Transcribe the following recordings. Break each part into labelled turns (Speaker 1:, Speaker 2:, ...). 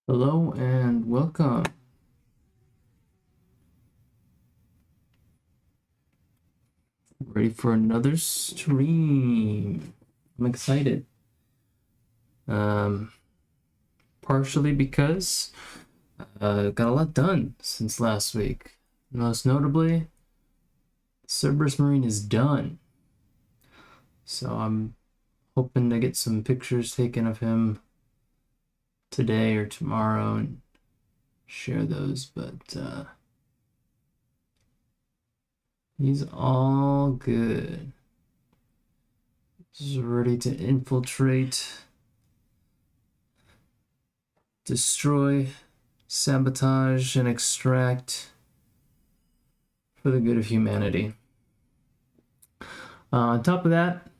Speaker 1: Hello and welcome. Ready for another stream. I'm excited. Um, Partially because got a lot done since last week. Most notably, Cerberus Marine is done. So I'm hoping to get some pictures taken of him today or tomorrow and share those, but he's all good. He's ready to infiltrate, destroy, sabotage, and extract for the good of humanity. On top of that,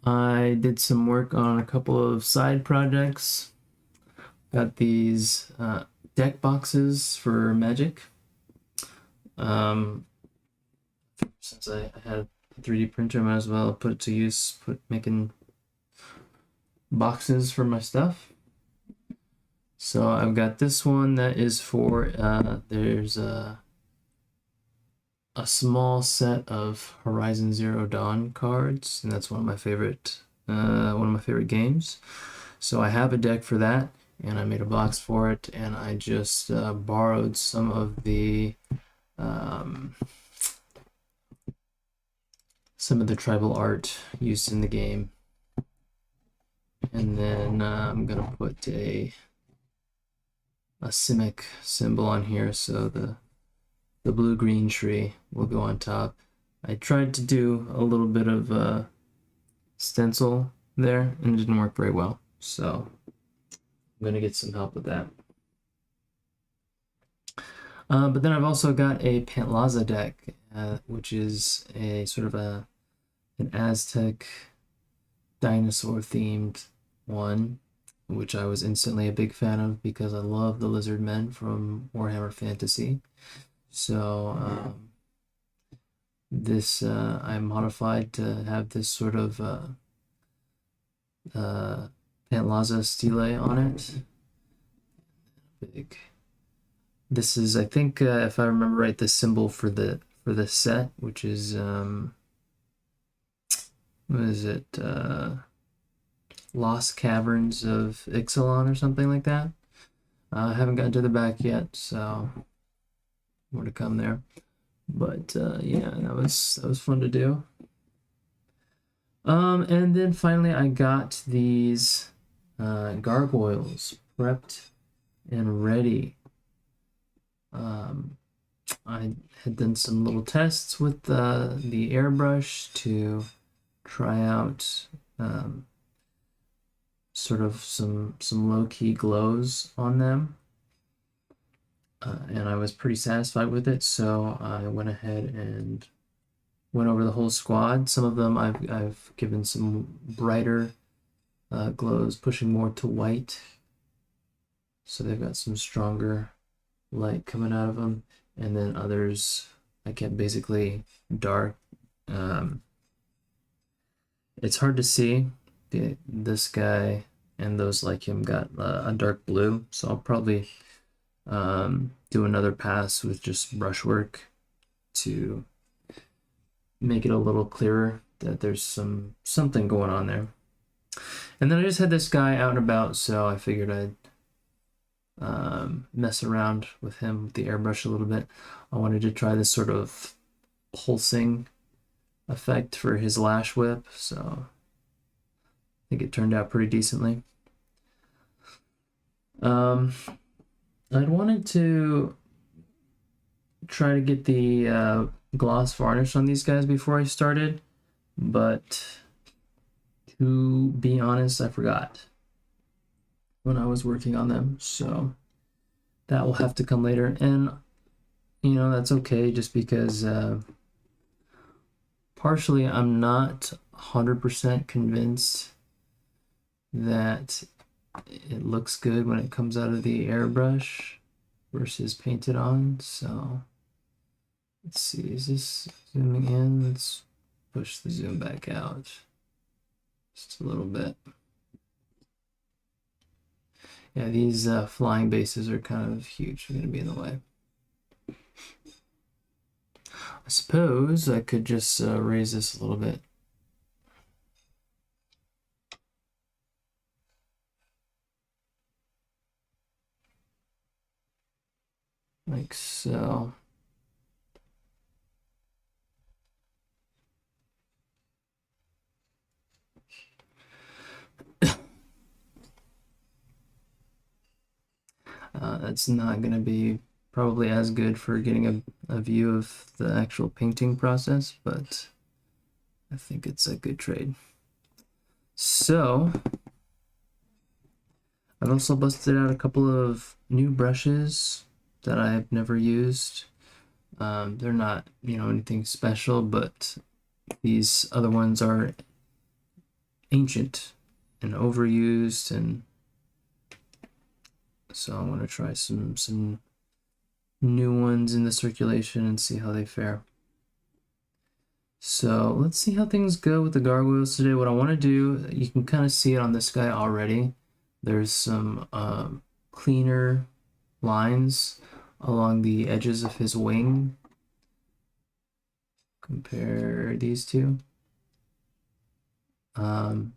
Speaker 1: I did some work on a couple of side projects. Got these deck boxes for Magic. Since I had a 3D printer, I might as well put it to use, making boxes for my stuff. So I've got this one that is for there's a small set of Horizon Zero Dawn cards, and that's one of my favorite games. So I have a deck for that, and I made a box for it, and I just borrowed some of the tribal art used in the game, and then I'm gonna put a Simic symbol on here, so the blue-green tree will go on top. I tried to do a little bit of stencil there, and it didn't work very well, so I'm gonna get some help with that. But then I've also got a Pantlaza deck, which is a sort of an Aztec dinosaur-themed one, which I was instantly a big fan of because I love the lizard men from Warhammer Fantasy. So this I modified to have this sort of Pantlaza stele on it. Big. This is, I think, if I remember right, the symbol for the set, which is what is it? Lost Caverns of Ixalan or something like that. I haven't gotten to the back yet, so more to come there. But yeah, that was fun to do. And then finally I got these gargoyles prepped and ready. I had done some little tests with the airbrush to try out sort of some low-key glows on them, and I was pretty satisfied with it, so I went ahead and went over the whole squad. Some of them I've given some brighter glows, pushing more to white, so they've got some stronger light coming out of them, and then others I kept basically dark. It's hard to see. This guy and those like him got a dark blue, so I'll probably do another pass with just brushwork to make it a little clearer that there's something going on there. And then I just had this guy out and about, so I figured I'd mess around with him with the airbrush a little bit. I wanted to try this sort of pulsing effect for his lash whip, so I think it turned out pretty decently. I'd wanted to try to get the gloss varnish on these guys before I started, but to be honest, I forgot when I was working on them, so that will have to come later, and you know, that's okay, just because partially I'm not 100% convinced that it looks good when it comes out of the airbrush versus painted on. So let's see, is this zooming in? Let's push the zoom back out just a little bit. Yeah, these flying bases are kind of huge. They're going to be in the way. I suppose I could just raise this a little bit. Like so. That's not going to be probably as good for getting a view of the actual painting process, but I think it's a good trade. So I've also busted out a couple of new brushes that I've never used. They're not, anything special, but these other ones are ancient and overused, and so I want to try some new ones in the circulation and see how they fare. So let's see how things go with the gargoyles today. What I want to do, you can kind of see it on this guy already. There's some cleaner lines along the edges of his wing. Compare these two. And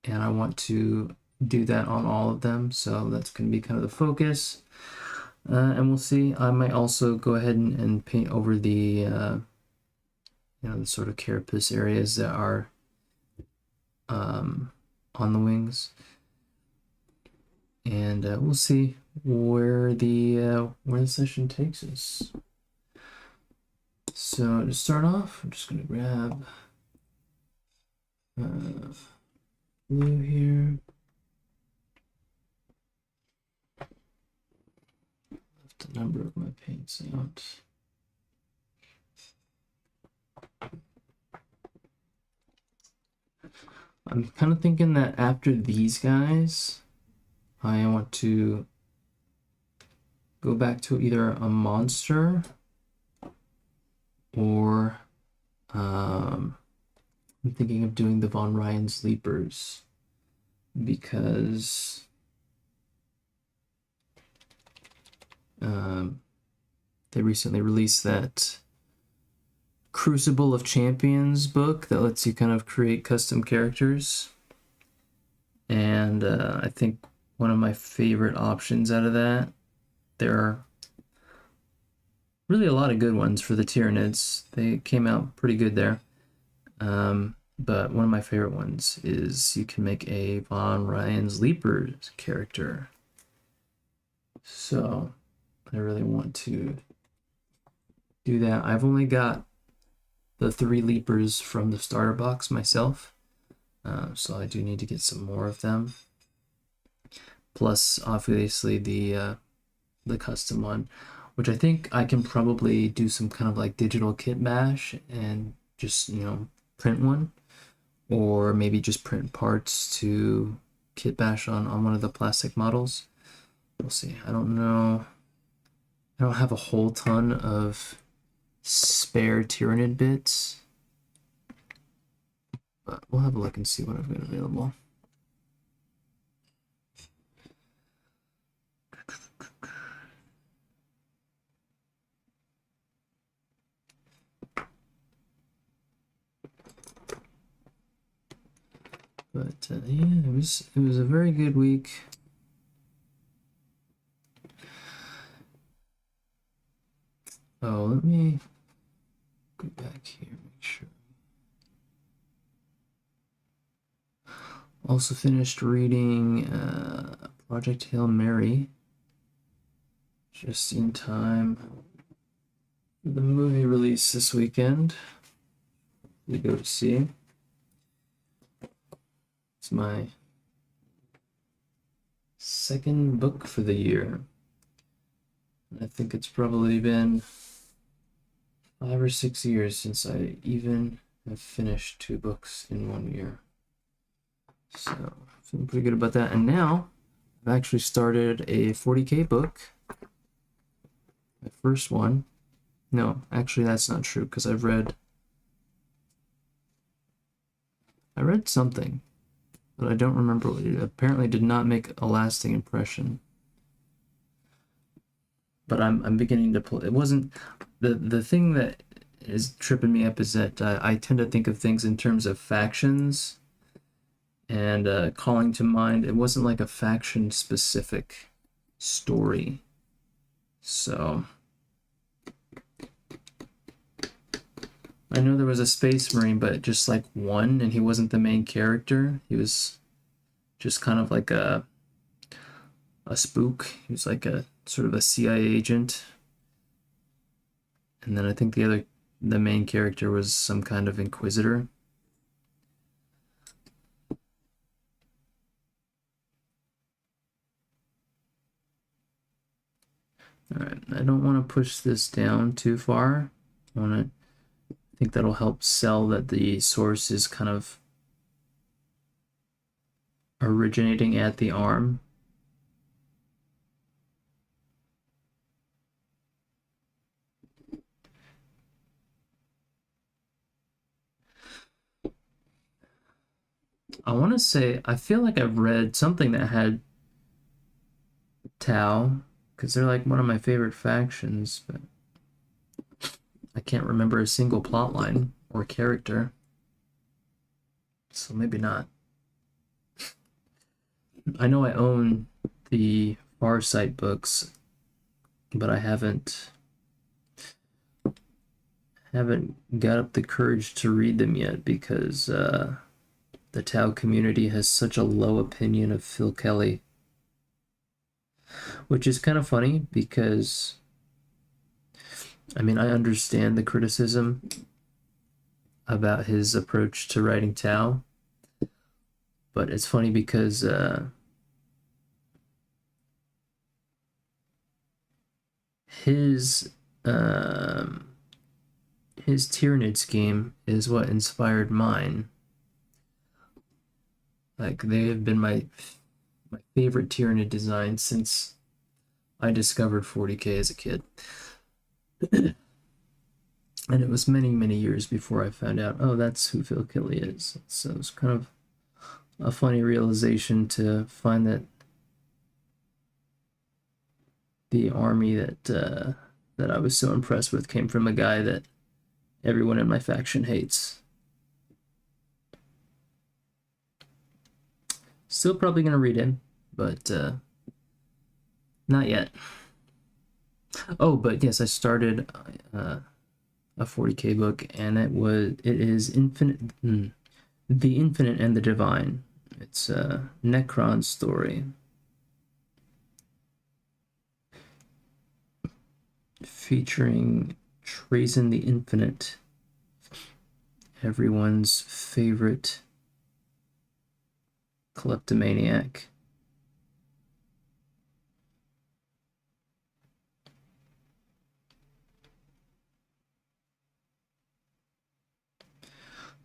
Speaker 1: I want to do that on all of them, so that's going to be kind of the focus. And we'll see. I might also go ahead and paint over the the sort of carapace areas that are on the wings, and we'll see where the session takes us. So to start off, I'm just going to grab blue here. Left a number of my paints out. I'm kind of thinking that after these guys, I want to go back to either a monster or I'm thinking of doing the Von Ryan's Leapers, because they recently released that Crucible of Champions book that lets you kind of create custom characters, and I think one of my favorite options out of that, there are really a lot of good ones for the Tyranids. They came out pretty good there, but one of my favorite ones is you can make a Von Ryan's Leapers character. So I really want to do that. I've only got the 3 Leapers from the starter box myself, so I do need to get some more of them. Plus, obviously, the custom one, which I think I can probably do some kind of like digital kit bash and just, print one, or maybe just print parts to kit bash on one of the plastic models. We'll see. I don't know. I don't have a whole ton of spare Tyranid bits, but we'll have a look and see what I've got available. But yeah, it was a very good week. Oh, let me go back here, make sure. Also finished reading Project Hail Mary just in time for the movie release this weekend. We go to see. It's my second book for the year. I think it's probably been 5 or 6 years since I even have finished 2 books in 1 year. So I'm feeling pretty good about that. And now I've actually started a 40K book. My first one. No, actually that's not true, because I read something. but I don't remember. It apparently did not make a lasting impression. But I'm beginning to play. It wasn't the thing that is tripping me up is that I tend to think of things in terms of factions and calling to mind. It wasn't like a faction specific story. So I know there was a Space Marine, but just like one, and he wasn't the main character. He was just kind of like a spook. He was like a sort of a CIA agent. And then I think the main character was some kind of inquisitor. All right, I don't want to push this down too far. I think that'll help sell that the source is kind of originating at the arm. I want to say, I feel like I've read something that had Tau, because they're like one of my favorite factions, but I can't remember a single plot line or character. So maybe not. I know I own the Farsight books, but I haven't got up the courage to read them yet because the Tau community has such a low opinion of Phil Kelly, which is kind of funny because I mean I understand the criticism about his approach to writing Tau, but it's funny because his um, his Tyranid scheme is what inspired mine. Like they have been my favorite Tyranid design since I discovered 40K as a kid. And it was many, many years before I found out, oh, that's who Phil Kelly is. So it's kind of a funny realization to find that the army that I was so impressed with came from a guy that everyone in my faction hates. Still probably gonna read him, but not yet. Oh, but yes, I started a 40K book, and it is Infinite, The Infinite and the Divine. It's a Necron story featuring Trazen the Infinite, everyone's favorite kleptomaniac.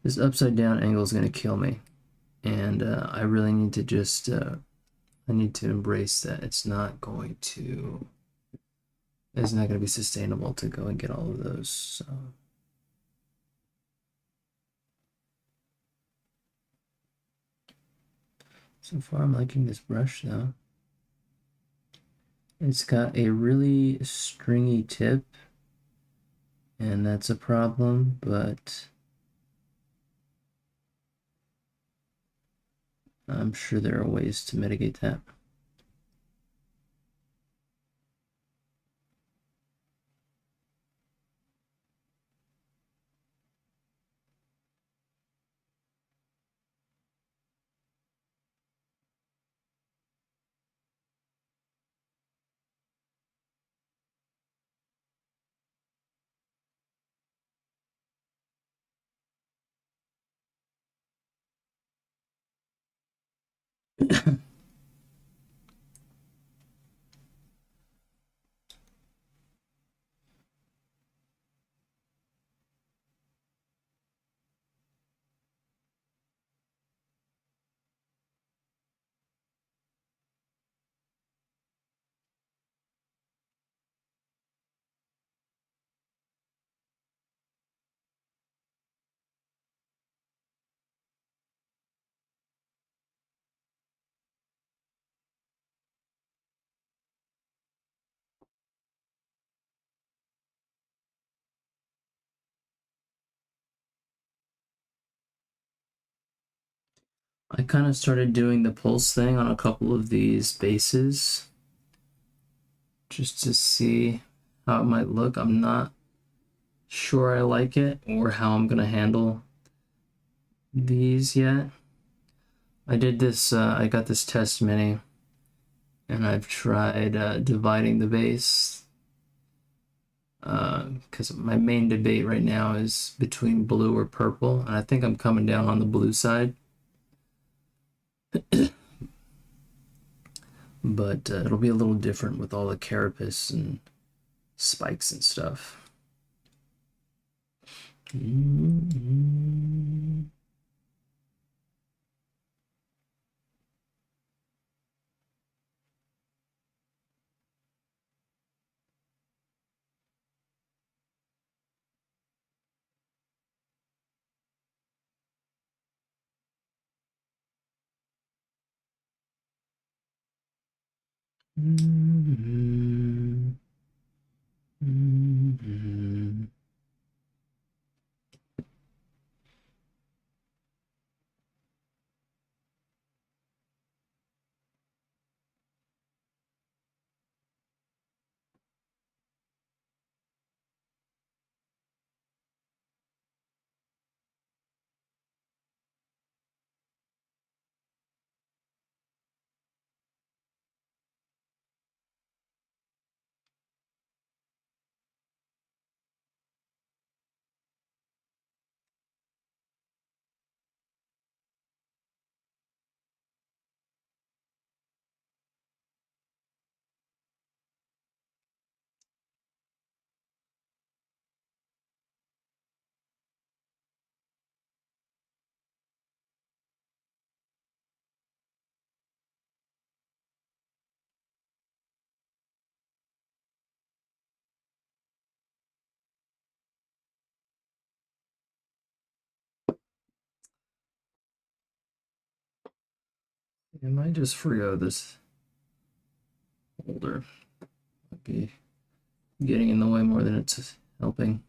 Speaker 1: This upside down angle is going to kill me, and I really need to just I need to embrace that it's not going to be sustainable to go and get all of those. So far I'm liking this brush though. It's got a really stringy tip, and that's a problem, but I'm sure there are ways to mitigate that. I kind of started doing the pulse thing on a couple of these bases just to see how it might look. I'm not sure I like it or how I'm gonna handle these yet. I did this, I got this test mini and I've tried dividing the base because my main debate right now is between blue or purple, and I think I'm coming down on the blue side. But it'll be a little different with all the carapace and spikes and stuff. Mm-hmm. Mm-hmm. Mm-hmm. I might just forgo this holder. Might be getting in the way more than it's helping.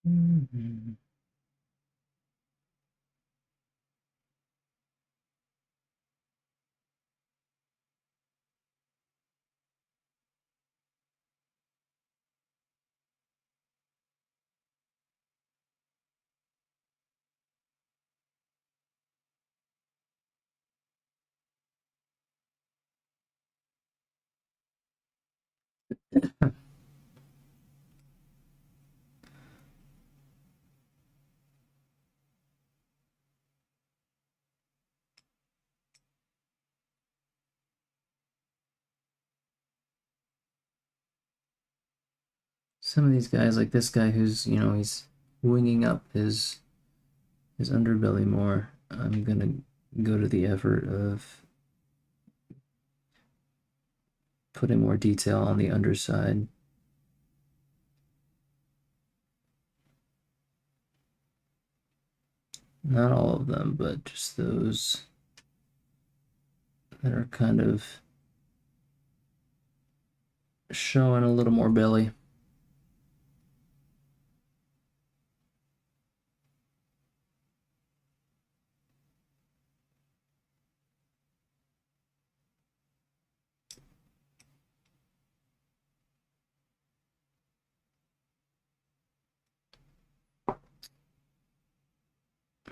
Speaker 1: Mm-hmm. Some of these guys, like this guy who's, he's winging up his underbelly more. I'm gonna go to the effort of putting more detail on the underside. Not all of them, but just those that are kind of showing a little more belly.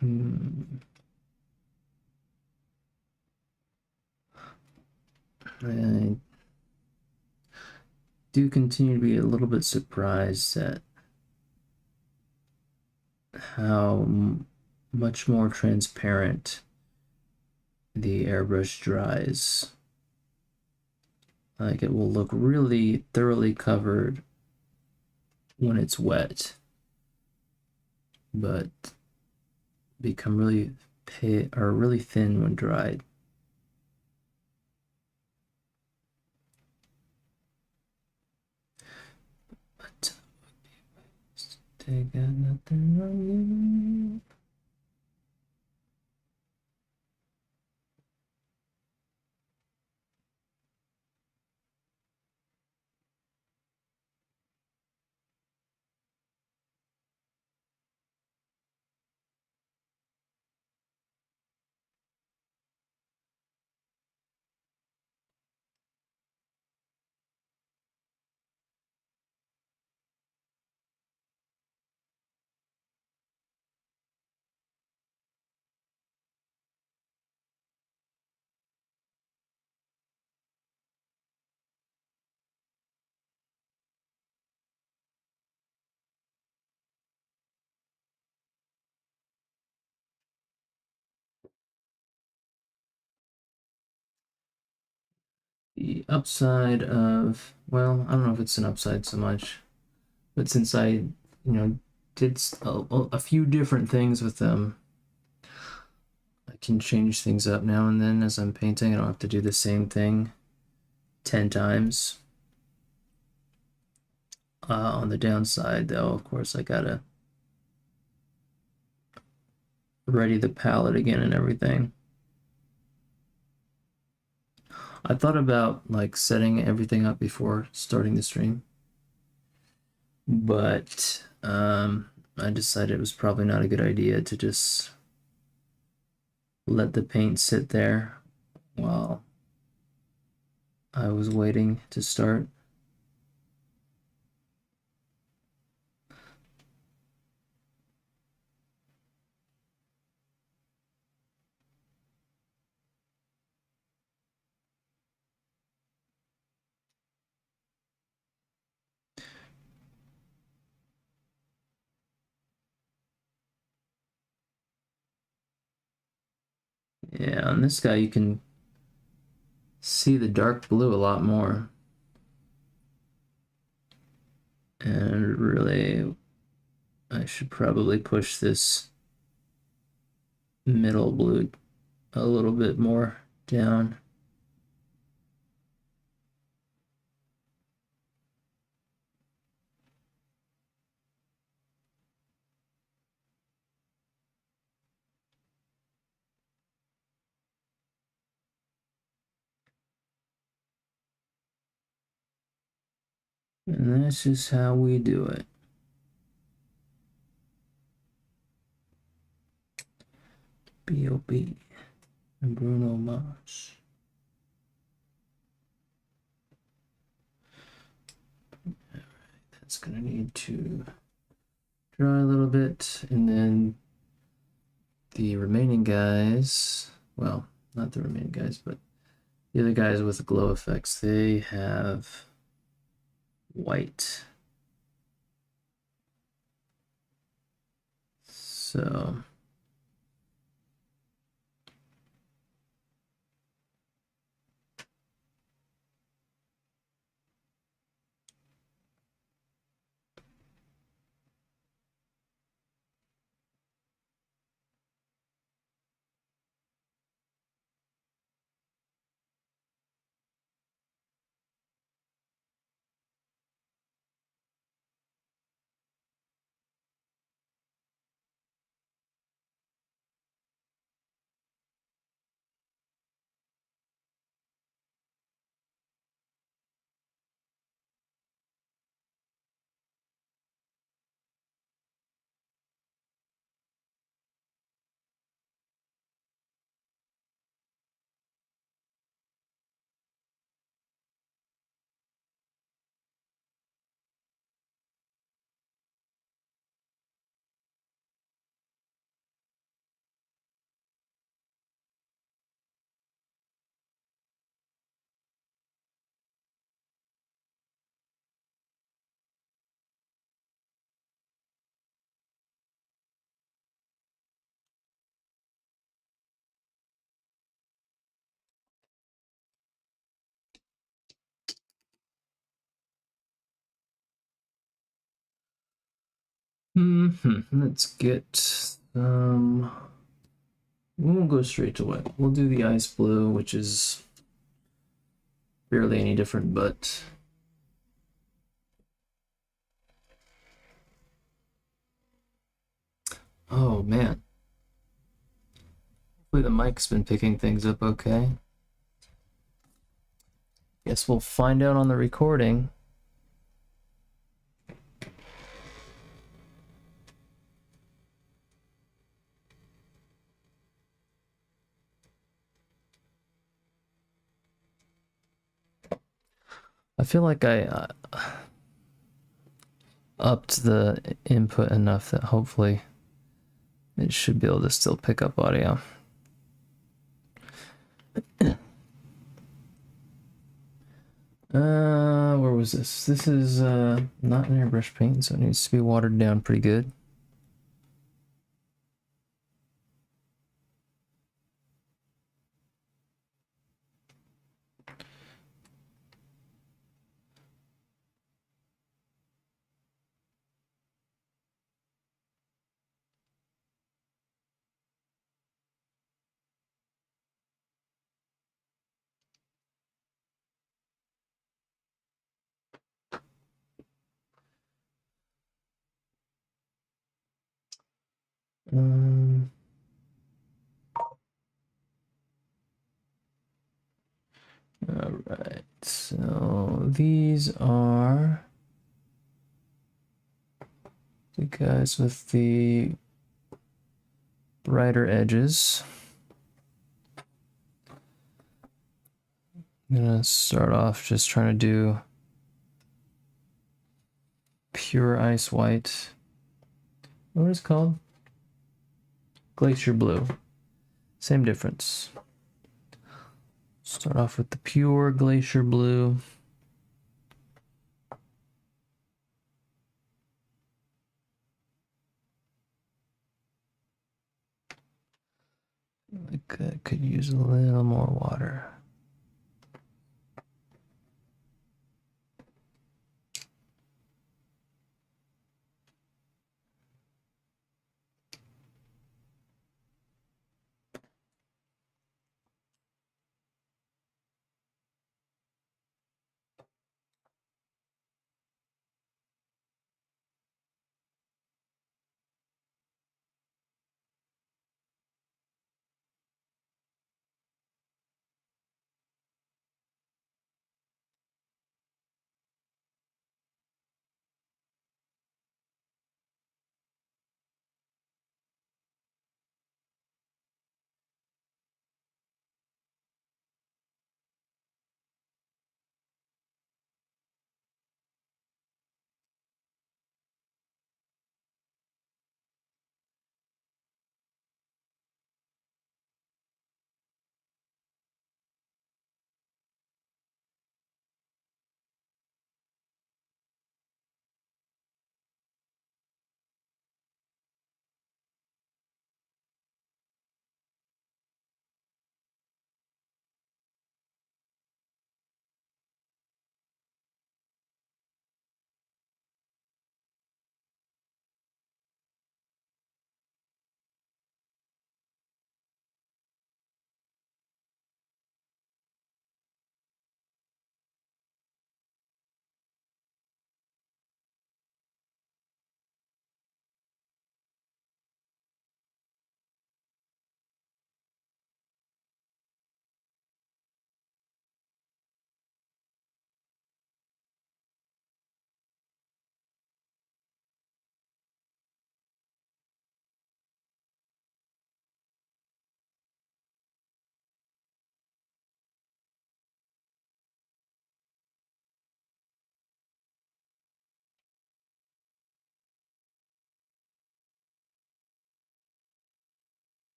Speaker 1: Hmm. I do continue to be a little bit surprised at how much more transparent the airbrush dries. Like it will look really thoroughly covered when it's wet, but become really pale or really thin when dried. But they got nothing on you. The upside of, well, I don't know if it's an upside so much, but since did a few different things with them, I can change things up now and then as I'm painting. I don't have to do the same thing 10 times. On the downside, though, of course, I gotta ready the palette again and everything. I thought about like setting everything up before starting the stream, but I decided it was probably not a good idea to just let the paint sit there while I was waiting to start. Yeah, on this guy you can see the dark blue a lot more. And really, I should probably push this middle blue a little bit more down. And that's just how we do it. B.O.B. and Bruno Mars. That's gonna need to dry a little bit, and then the remaining guys, well, not the remaining guys, but the other guys with the glow effects, they have white. So Let's get we won't go straight to wet. We'll do the ice blue, which is barely any different, but oh man. Hopefully the mic's been picking things up okay. Guess we'll find out on the recording. I feel like I upped the input enough that hopefully it should be able to still pick up audio. Where was this? This is not an airbrush paint, so it needs to be watered down pretty good. All right, so these are the guys with the brighter edges. I'm gonna start off just trying to do pure ice white. What is it called? Glacier blue. Same difference. Start off with the pure glacier blue. I could use a little more water.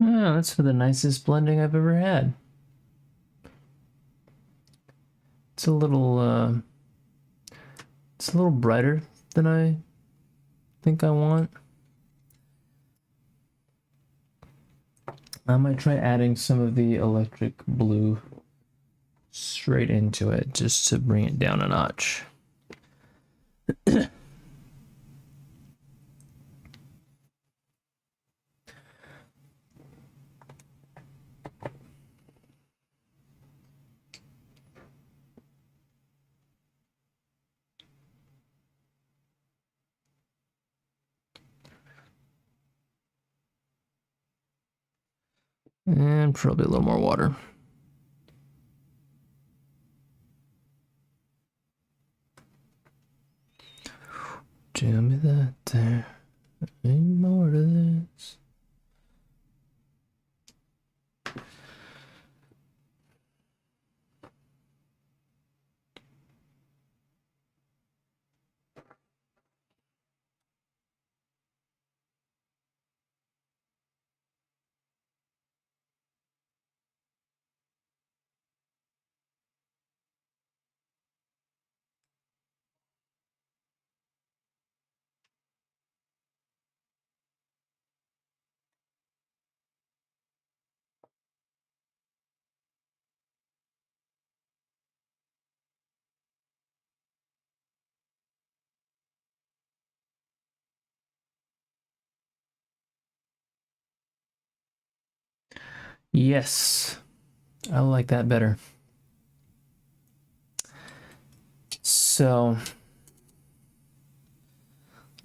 Speaker 1: Oh, that's for the nicest blending I've ever had. It's a little brighter than I think I want. I might try adding some of the electric blue straight into it just to bring it down a notch. And probably a little more water. Tell me that there ain't more to this. Yes, I like that better. So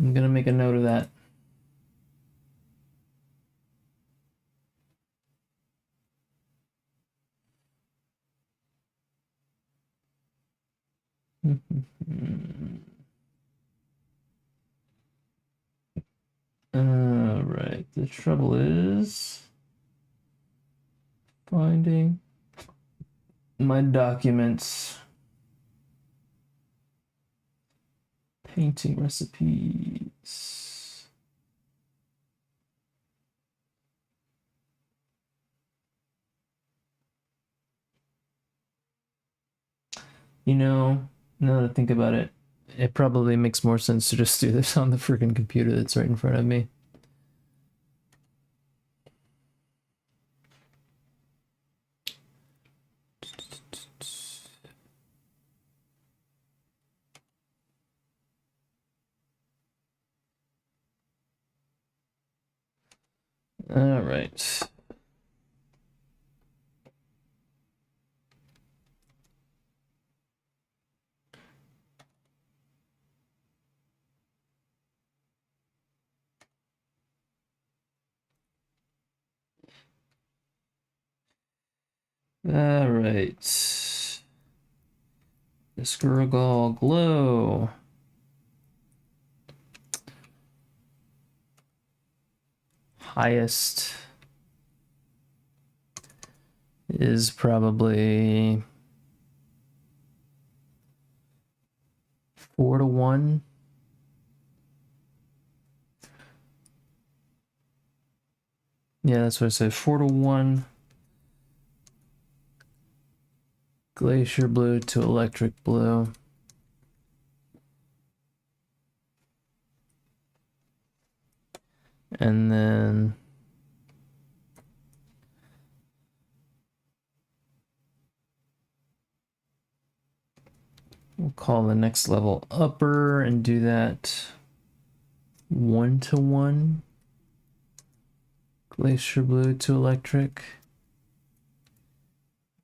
Speaker 1: I'm gonna make a note of that. All right, the trouble is finding my documents. Painting recipes. You know, now that I think about it, it probably makes more sense to just do this on the freaking computer that's right in front of me. All right. All right. The Squirrel Glow. Highest is probably 4-1. Yeah, that's what I said. 4-1. Glacier blue to electric blue. And then we'll call the next level upper and do that 1-1. Glacier blue to electric.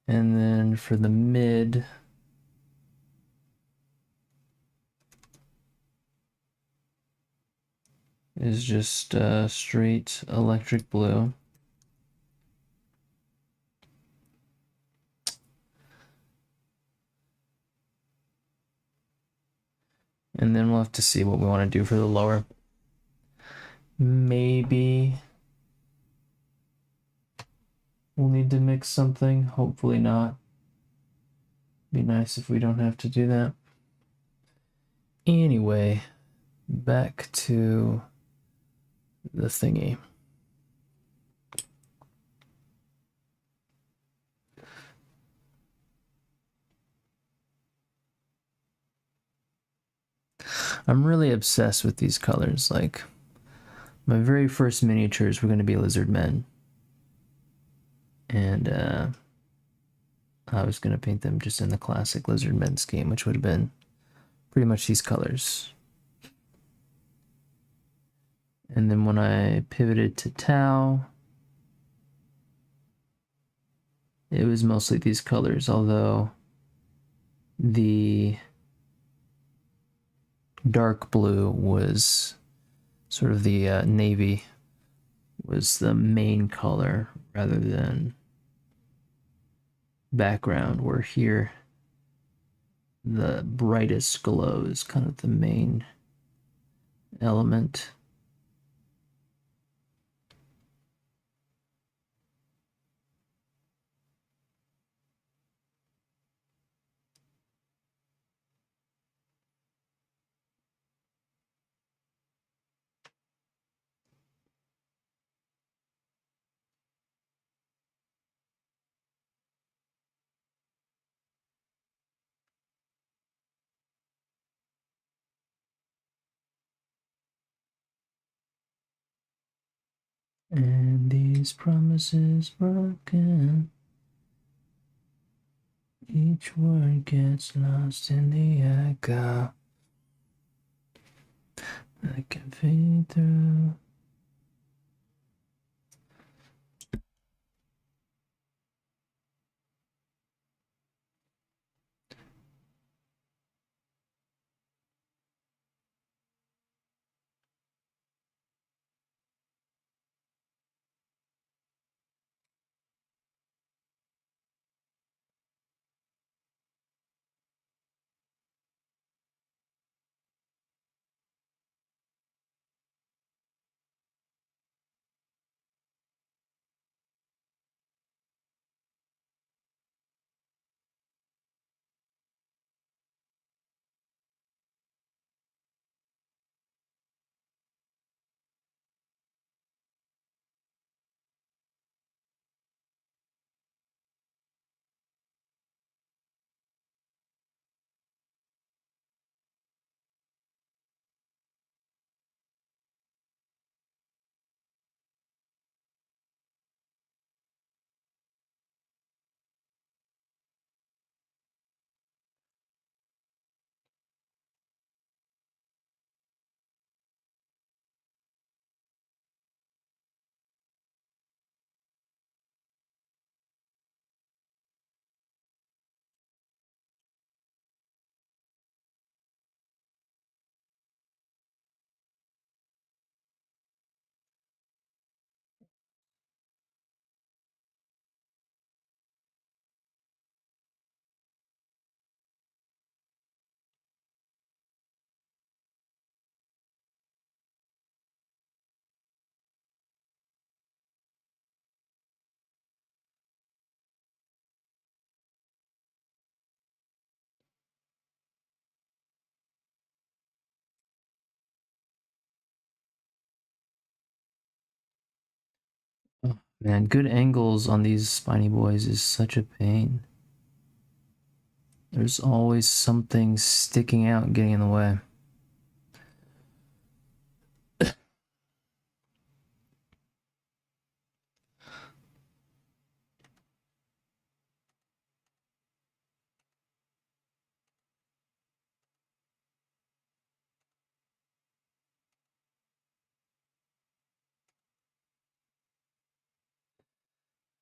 Speaker 1: And then for the mid, is just straight electric blue. And then we'll have to see what we want to do for the lower. Maybe we'll need to mix something. Hopefully not. Be nice if we don't have to do that. Anyway, back to the thingy. I'm really obsessed with these colors. Like, my very first miniatures were going to be lizard men. And I was going to paint them just in the classic lizard men scheme, which would have been pretty much these colors. And then when I pivoted to Tau, it was mostly these colors, although the dark blue was sort of the navy was the main color rather than background, where here the brightest glow is kind of the main element. And these promises broken, each word gets lost in the echo. I can fade through. Oh, man, good angles on these spiny boys is such a pain. There's always something sticking out and getting in the way.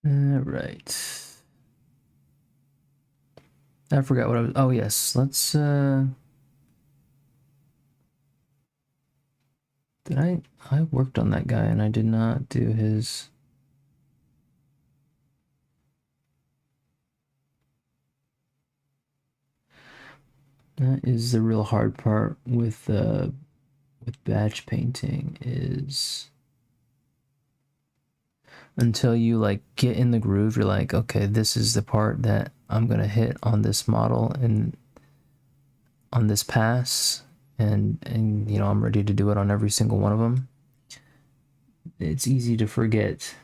Speaker 1: All right. I forgot what I was. Oh yes, let's. Did I worked on that guy and I did not do his. That is the real hard part with batch painting is until you like get in the groove, you're like, okay, this is the part that I'm gonna hit on this model and on this pass, and you know I'm ready to do it on every single one of them. It's easy to forget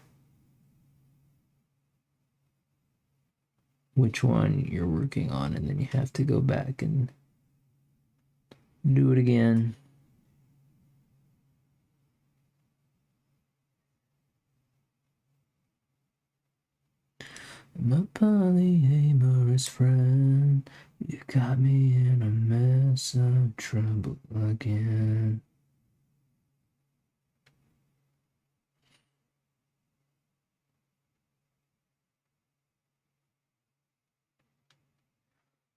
Speaker 1: which one you're working on, and then you have to go back and Do it again. My polyamorous friend, you got me in a mess of trouble again.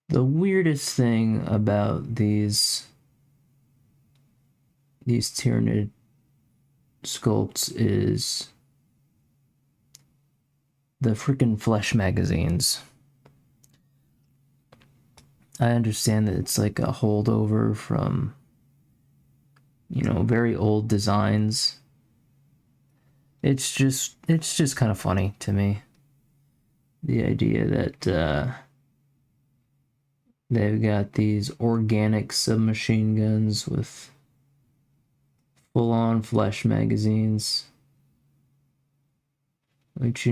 Speaker 1: The weirdest thing about these Tyranid sculpts is the freaking flesh magazines. I understand that it's like a holdover from, very old designs. It's just kind of funny to me. The idea that they've got these organic submachine guns with full-on flesh magazines, which,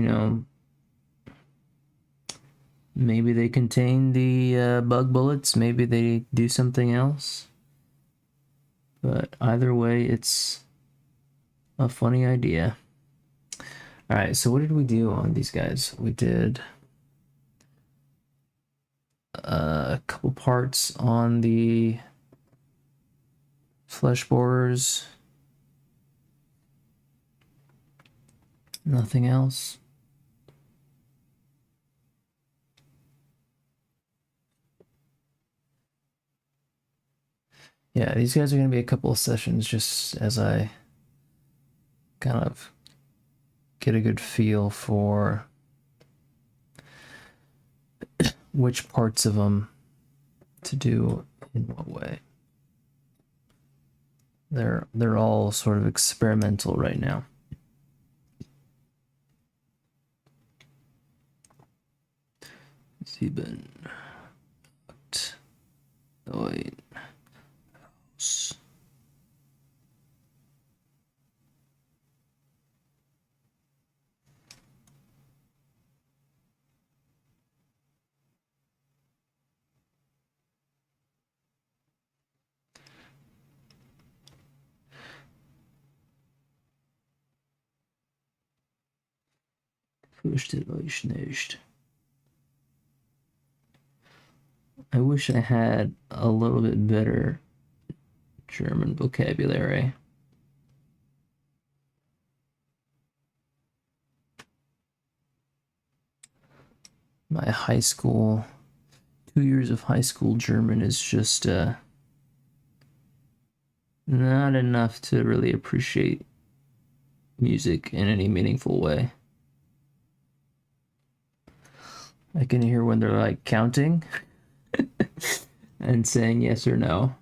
Speaker 1: maybe they contain the bug bullets, maybe they do something else. But either way, it's a funny idea. Alright, so what did we do on these guys? We did a couple parts on the flesh borers. Nothing else. Yeah, these guys are going to be a couple of sessions just as I kind of get a good feel for which parts of them to do in what way. They're all sort of experimental right now. Sieben, 8, 9, aus. Fürchtet euch nicht. I wish I had a little bit better German vocabulary. My high school, 2 years of high school German is just not enough to really appreciate music in any meaningful way. I can hear when they're like counting and saying yes or no.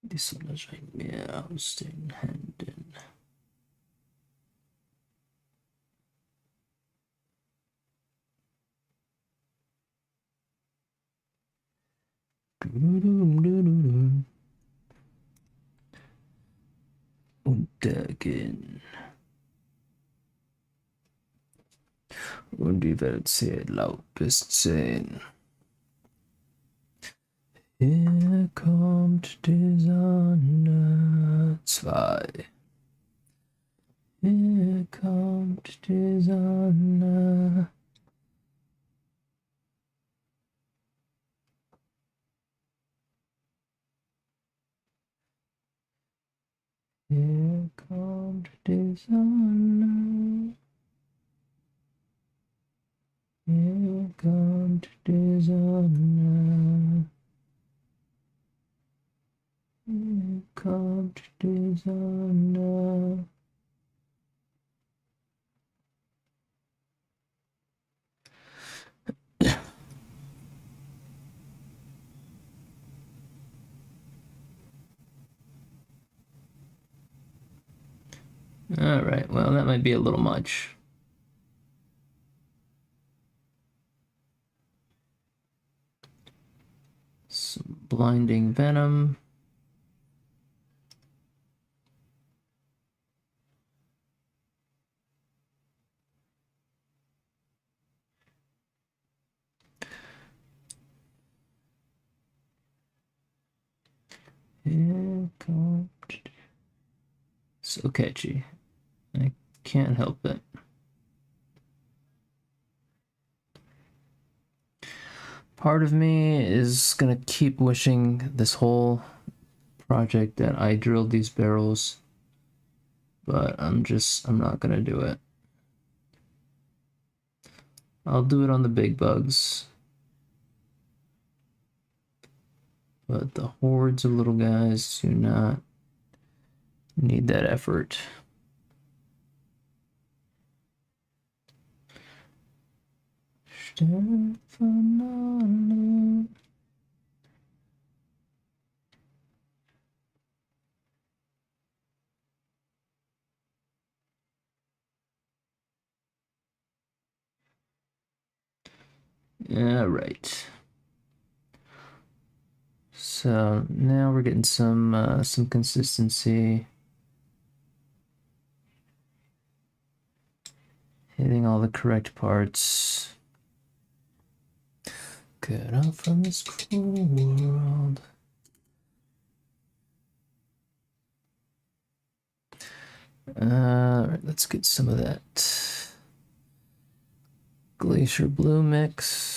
Speaker 1: Die Sonne scheint mir aus den Händen. Untergehen. Und die Welt zählt laut bis 10. Hier kommt die Sonne 2. Hier kommt die Sonne. Hier kommt die Sonne. Here kommt die Sonne. Here kommt die Sonne. All right, well, that might be a little much. Some blinding venom. So catchy. I can't help it. Part of me is gonna keep wishing this whole project that I drilled these barrels, but I'm not gonna do it. I'll do it on the big bugs. But the hordes of little guys do not need that effort. All right. So now we're getting some consistency. Hitting all the correct parts. Get out from this cruel world. Alright, let's get some of that Glacier Blue mix.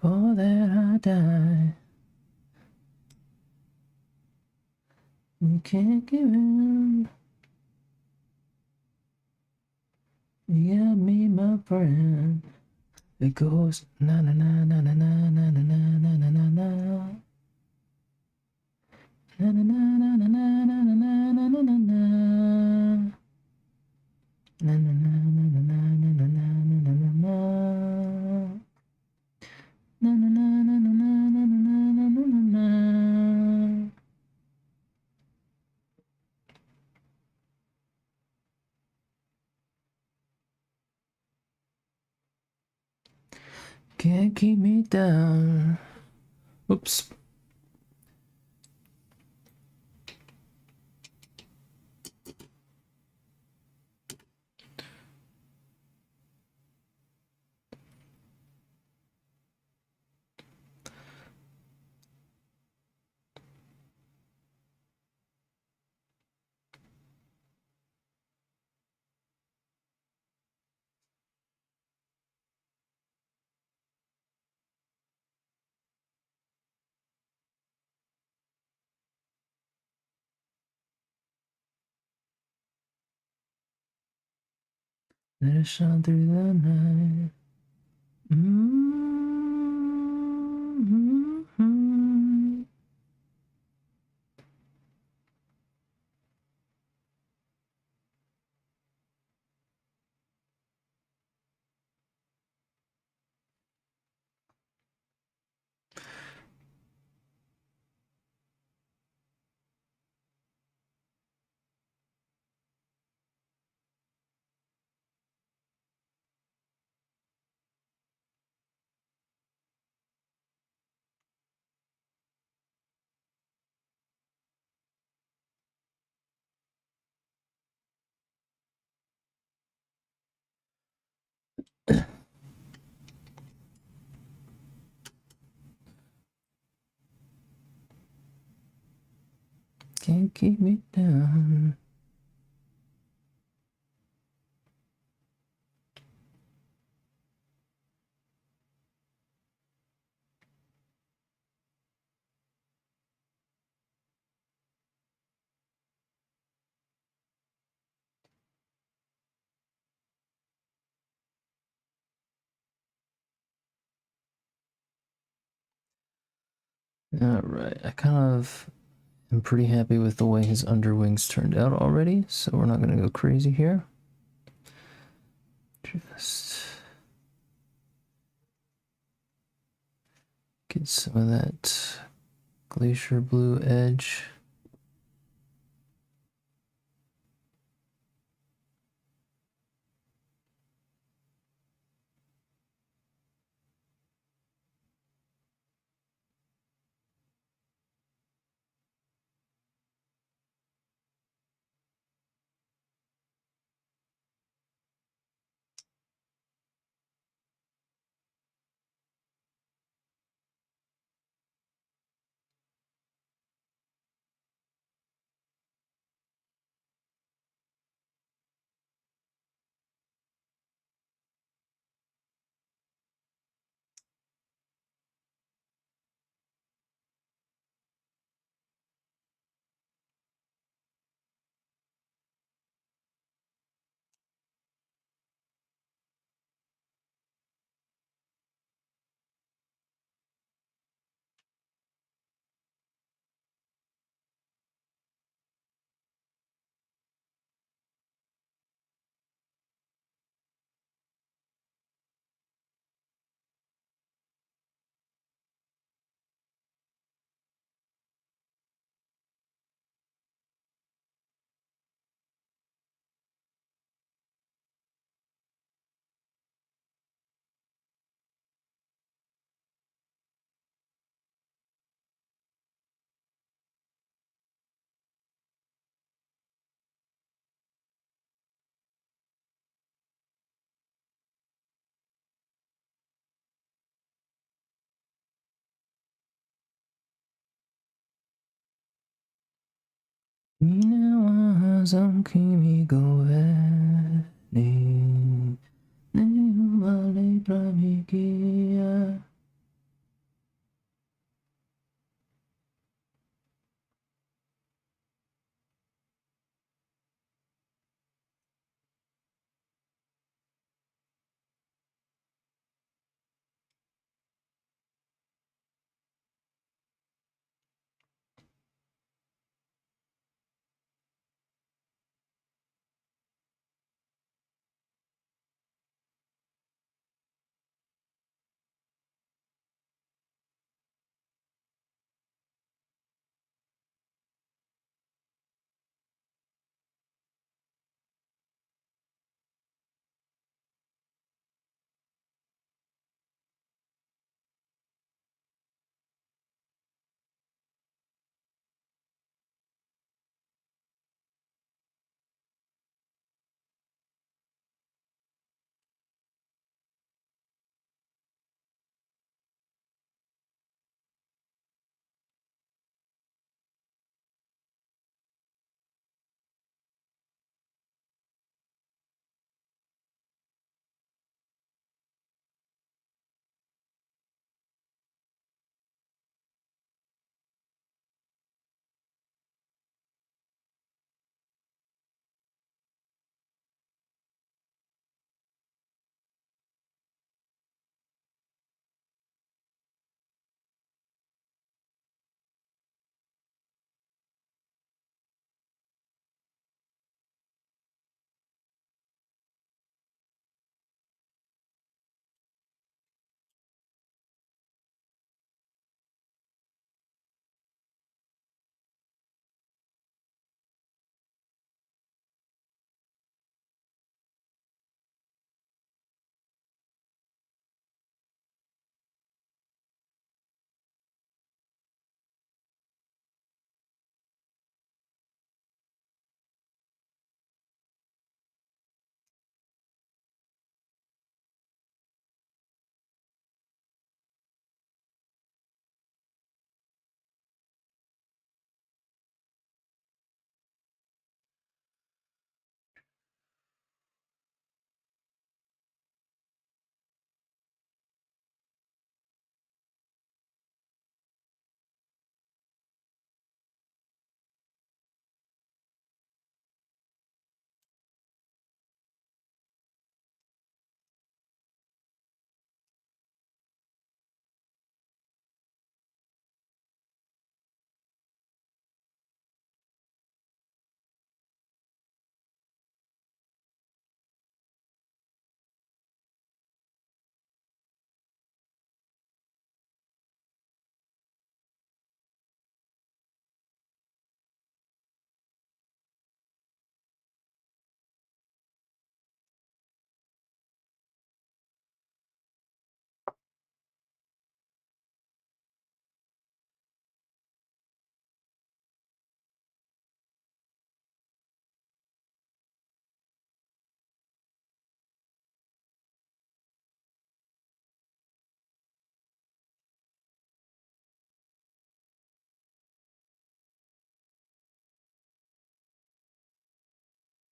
Speaker 1: For that I die. You can't give in. You got me, my friend. It goes na na na na na na na na na na na na. Na na na na na na na na na na na na. Na na na na na na na na na na na. Can't keep me down. Oops. Let it shine through the night. Mm-hmm. Can't keep me down. Alright, I kind of am pretty happy with the way his underwings turned out already, so we're not gonna go crazy here. Just get some of that glacier blue edge.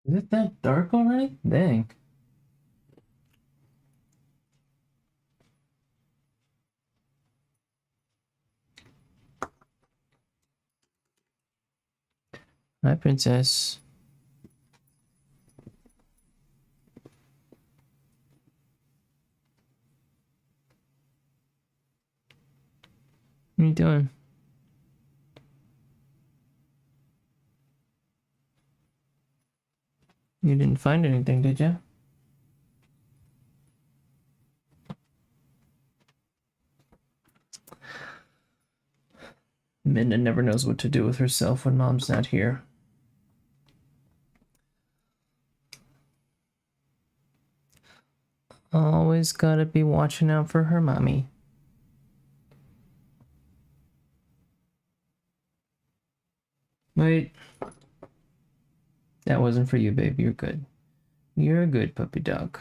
Speaker 1: Is it that dark already? Dang. Hi, princess. What are you doing? You didn't find anything, did you? Minna never knows what to do with herself when mom's not here. Always gotta be watching out for her mommy. Wait. That wasn't for you, babe. You're good. You're a good puppy dog.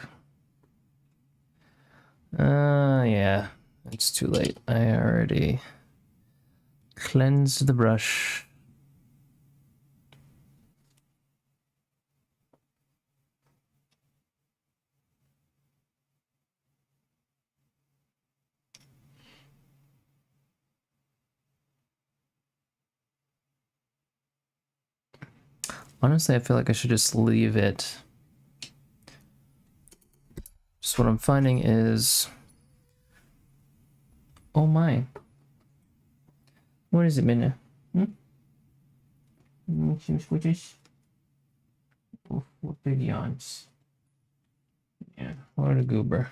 Speaker 1: Yeah. It's too late. I already cleansed the brush. Honestly, I feel like I should just leave it. Just what I'm finding is... Oh my. What is it, Minna? Some switches? Oh, what big yawns. Yeah, what a goober.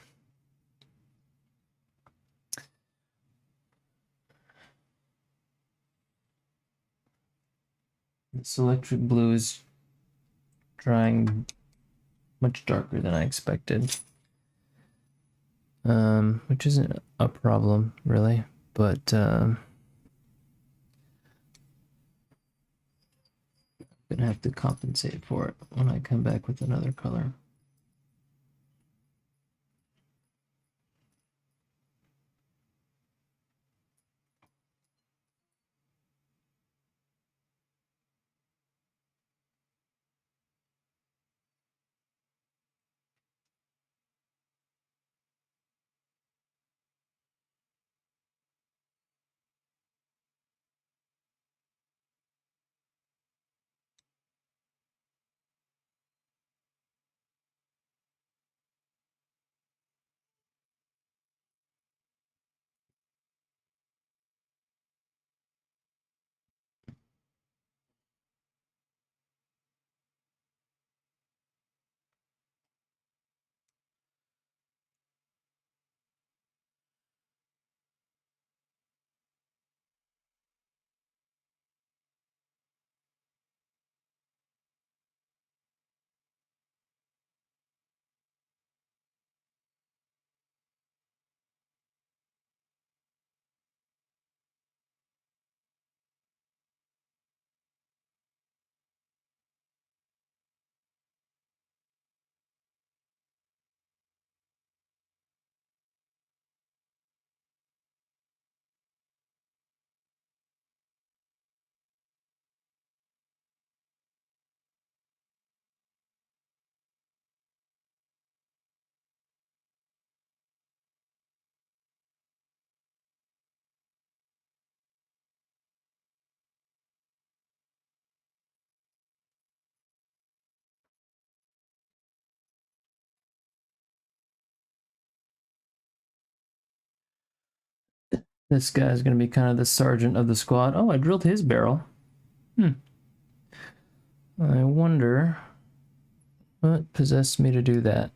Speaker 1: This electric blue is drying much darker than I expected. Which isn't a problem, really, but gonna have to compensate for it when I come back with another color. This guy's gonna be kind of the sergeant of the squad. Oh, I drilled his barrel. I wonder what possessed me to do that.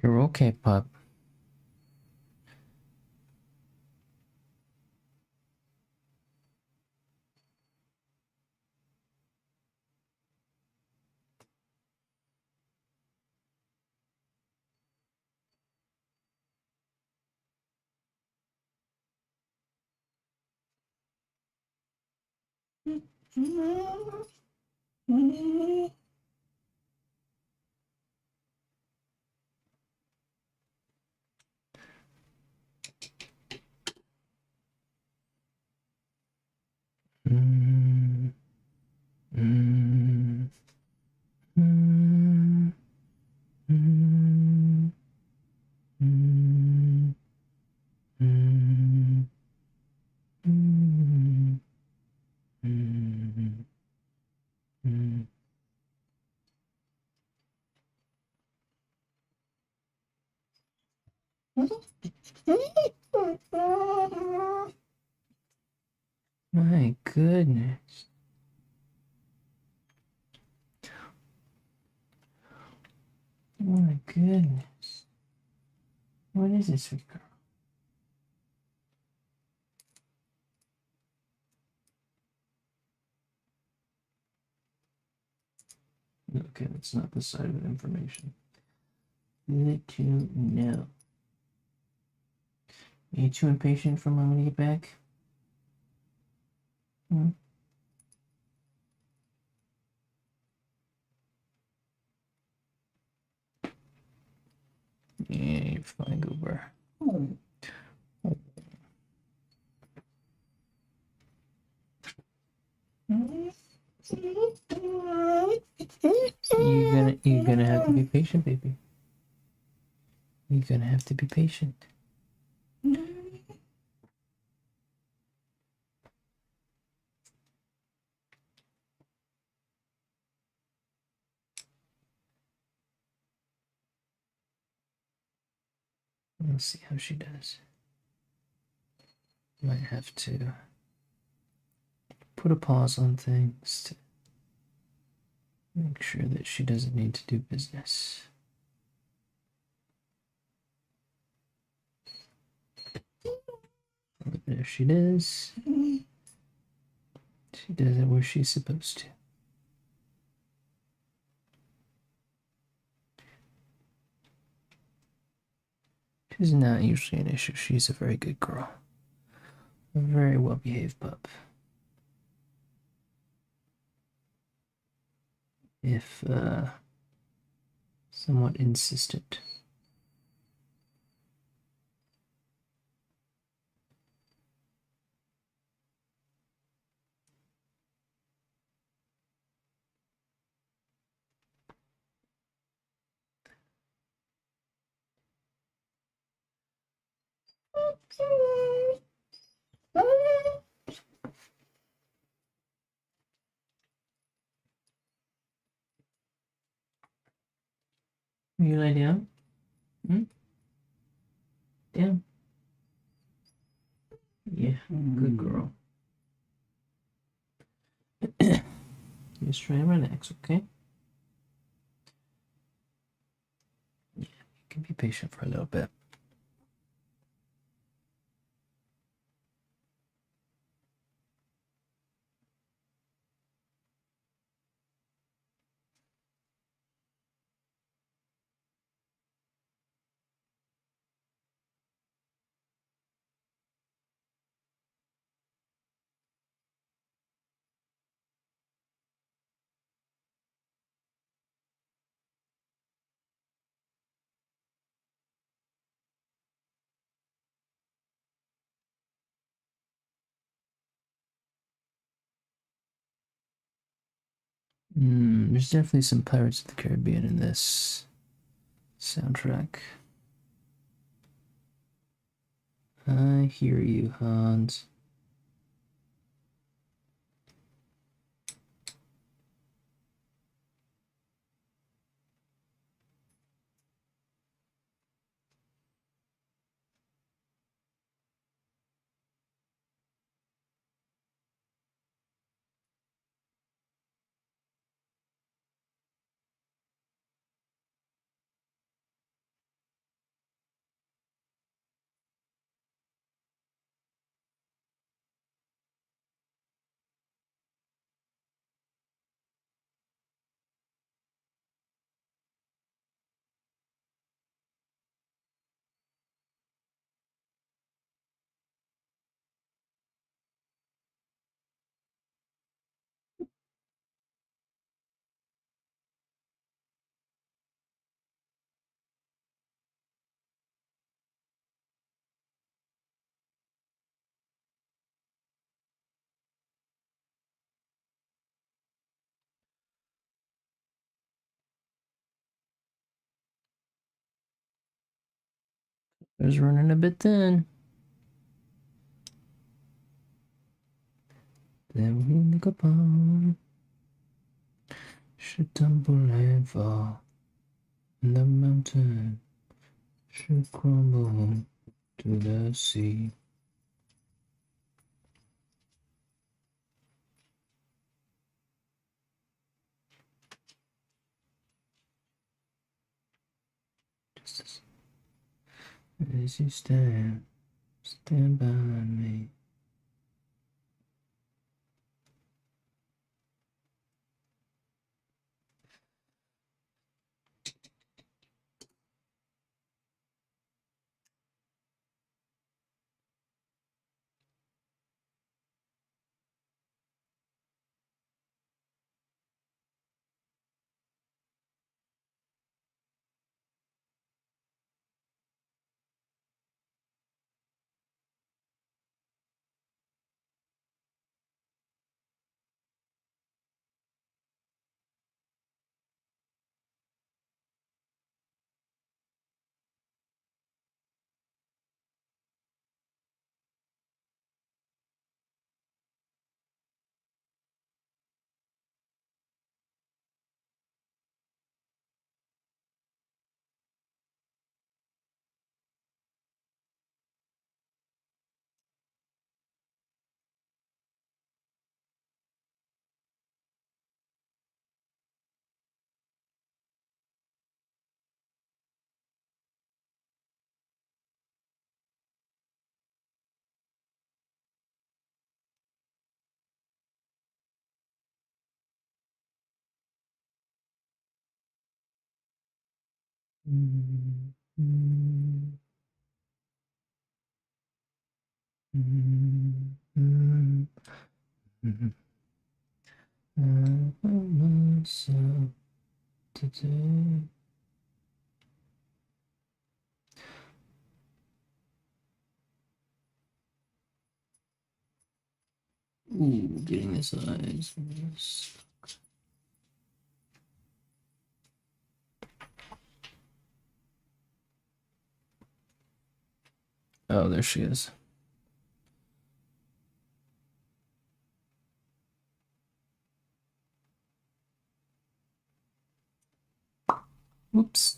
Speaker 1: You're okay, pup. Mm, mm, mm, mm, mm, mm, mm, mm, mm. My goodness. My goodness. What is this, sweet girl? Okay, that's not the side of the information. Good to know. Are you too impatient for Mama to get back? Hmm? Yeah, you're fine, Goober. You're gonna have to be patient, baby. You're gonna have to be patient. Let's see how she does. Might have to put a pause on things to make sure that she doesn't need to do business. But there she does. She does it where she's supposed to. She's not usually an issue. She's a very good girl. A very well behaved pup. If somewhat insistent. Will you lie down? Hmm? Down. Yeah, good girl. Just try and relax, okay? Yeah, you can be patient for a little bit. There's definitely some Pirates of the Caribbean in this soundtrack. I hear you, Hans. I was running a bit thin. Then we look upon should tumble and fall, and the mountain should crumble to the sea. Just as you stand by me. Mm, mm, mm, mm, mm. I found myself today. Ooh, getting his eyes. Yes. Oh, there she is. Whoops.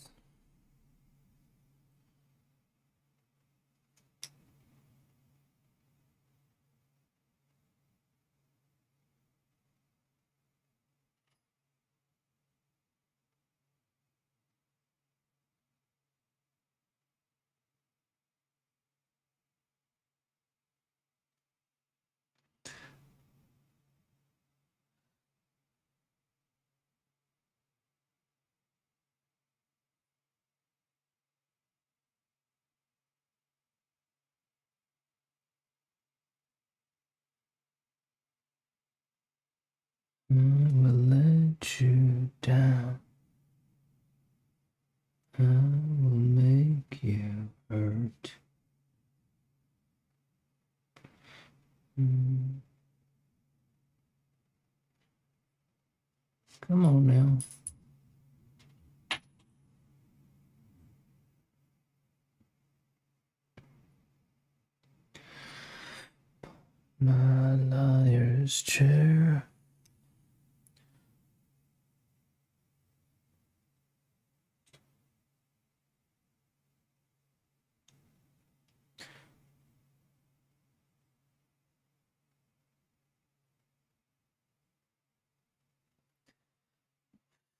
Speaker 1: I will let you down. I will make you hurt. Mm. Come on now. My liar's chair.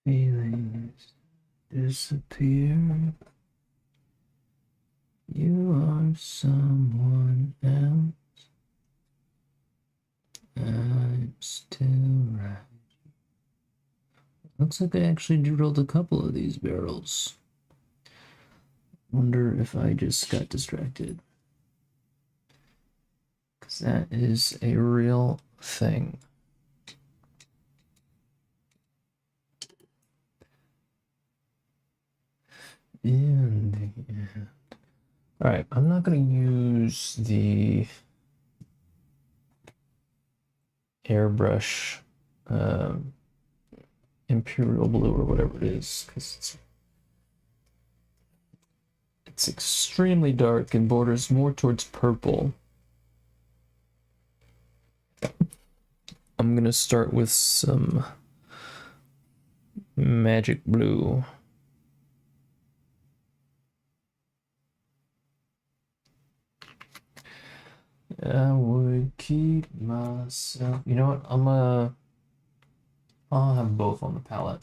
Speaker 1: Feelings disappear. You are someone else. I'm still right. Looks like I actually drilled a couple of these barrels. Wonder if I just got distracted. Because that is a real thing. In the end. Alright, I'm not going to use the airbrush Imperial Blue or whatever it is, because It's extremely dark and borders more towards purple. I'm gonna start with some magic blue. I would keep myself. You know what? I'll have both on the palette.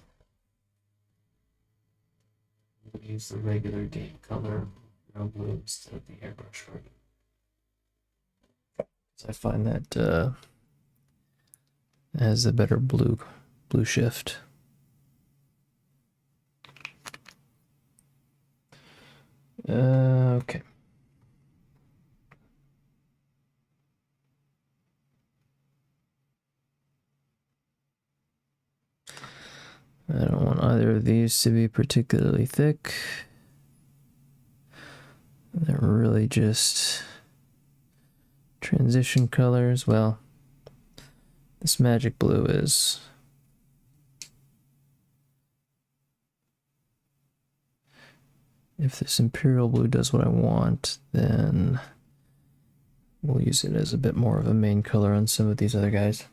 Speaker 1: I'll use the regular game color, no blue instead of the airbrush version. I find that has a better blue shift. Okay. I don't want either of these to be particularly thick. They're really just transition colors. Well, this magic blue is. If this imperial blue does what I want, then we'll use it as a bit more of a main color on some of these other guys.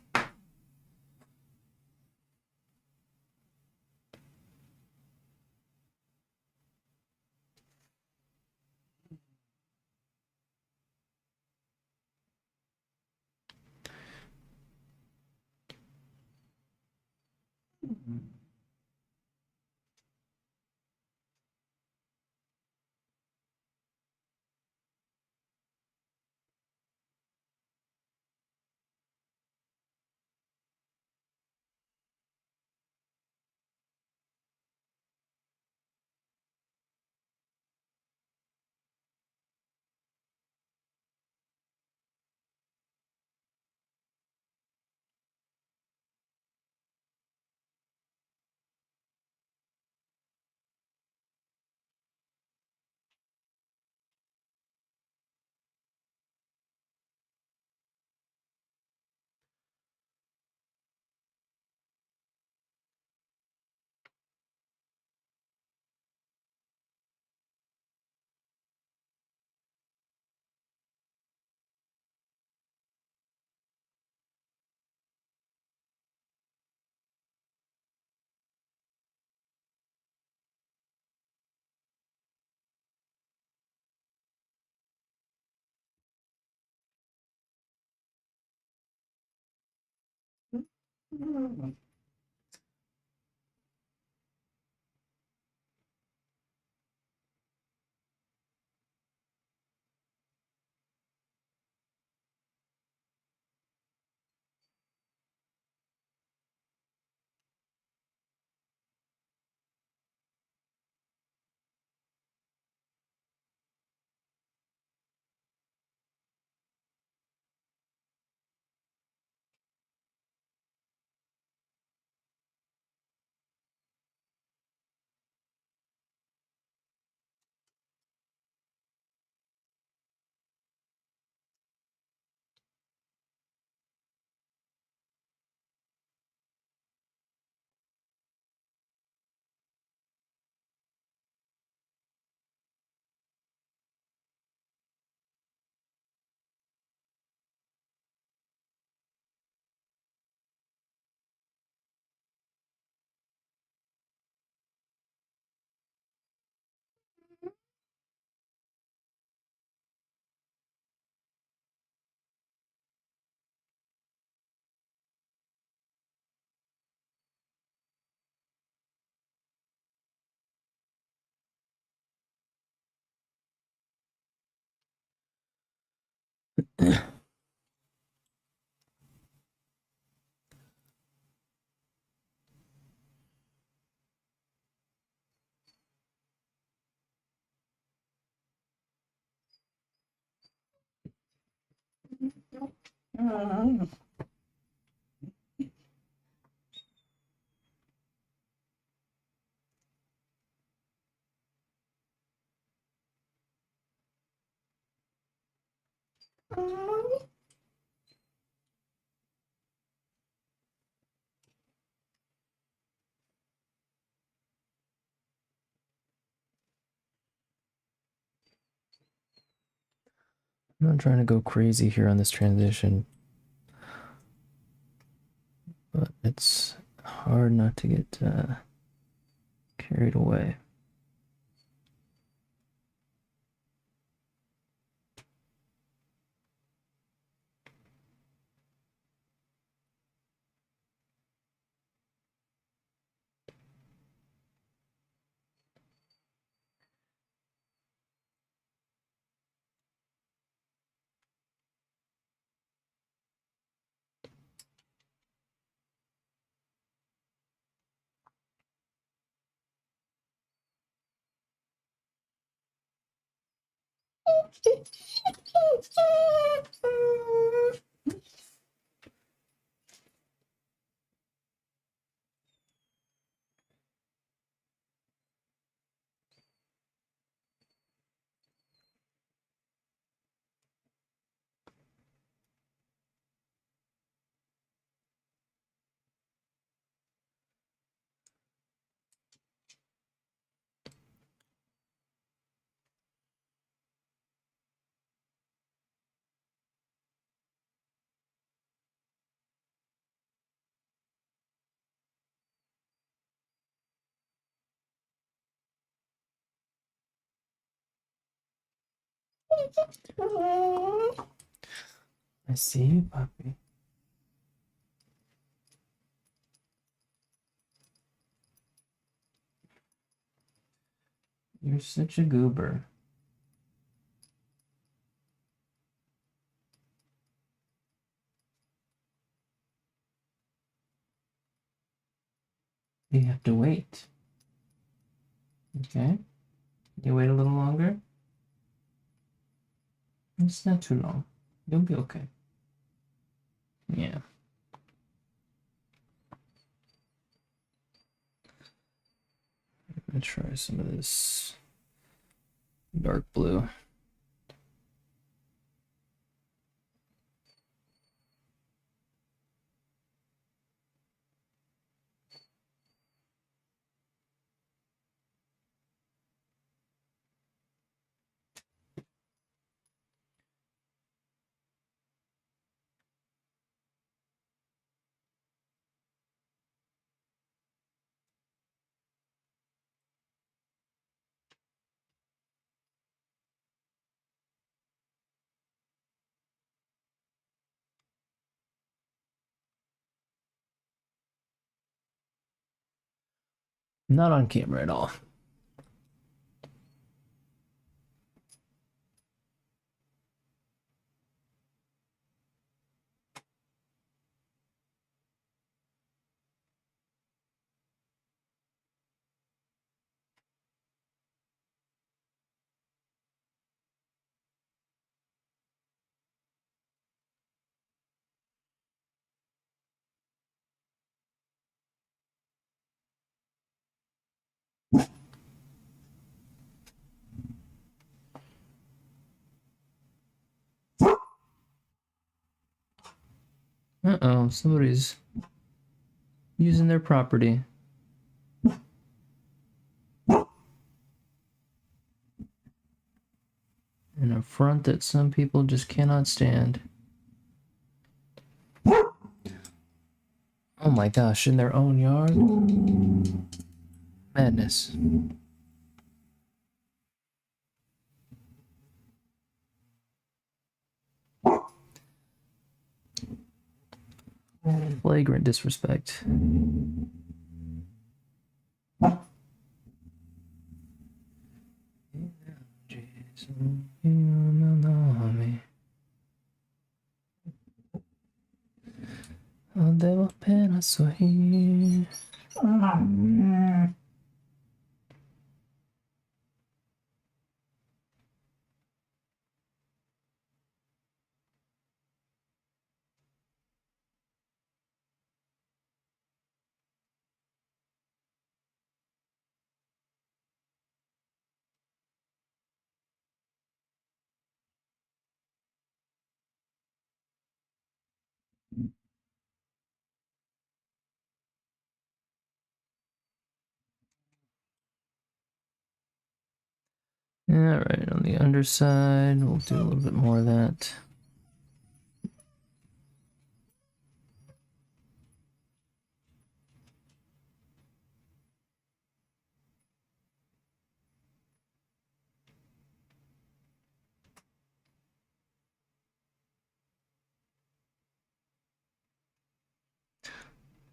Speaker 1: I'm not trying to go crazy here on this transition, but it's hard not to get carried away. I see you, puppy. You're such a goober. You have to wait. Okay? You wait a little longer? It's not too long. You'll be okay. Yeah. I'm gonna try some of this dark blue. Not on camera at all. Uh-oh, somebody's using their property. An affront that some people just cannot stand. Oh my gosh, in their own yard? Madness. Flagrant disrespect. Devo appena sorrir. Alright, on the underside, we'll do a little bit more of that.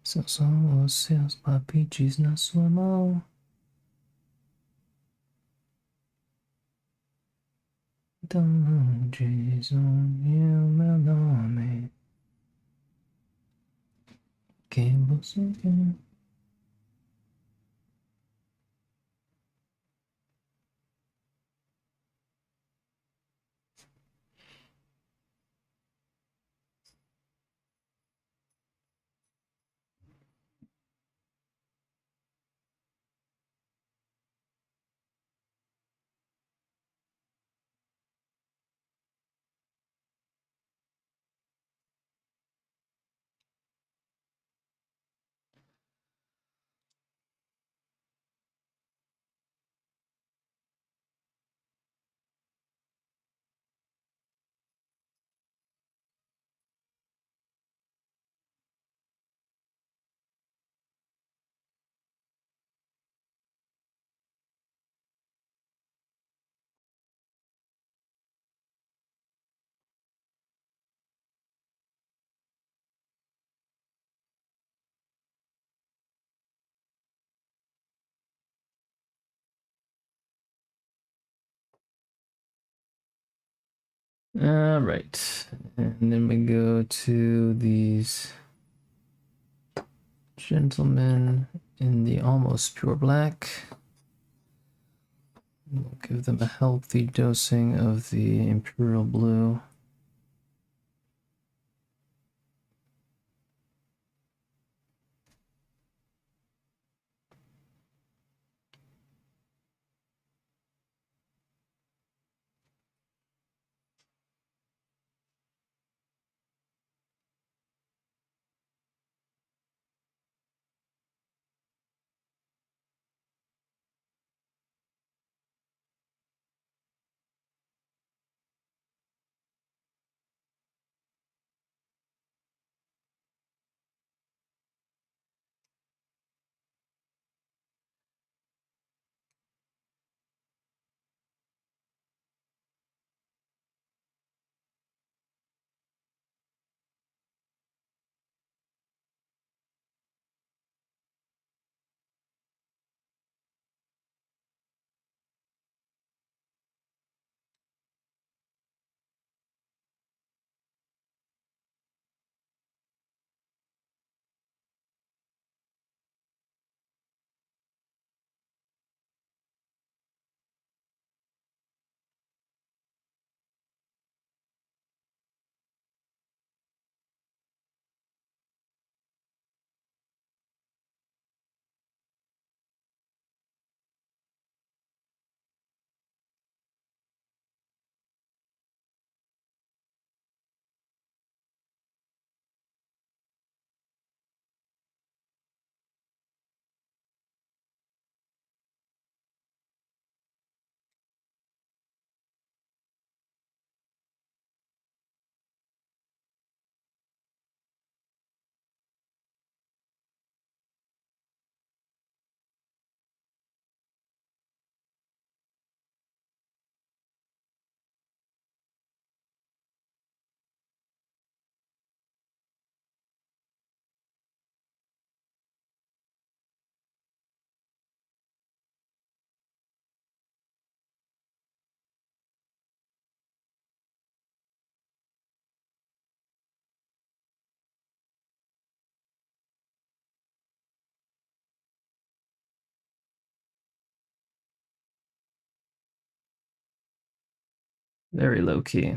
Speaker 1: São os seus papites na sua mão. Então diz o meu nome. Quem você é? Alright, and then we go to these gentlemen in the almost pure black. We'll give them a healthy dosing of the imperial blue. Very low key.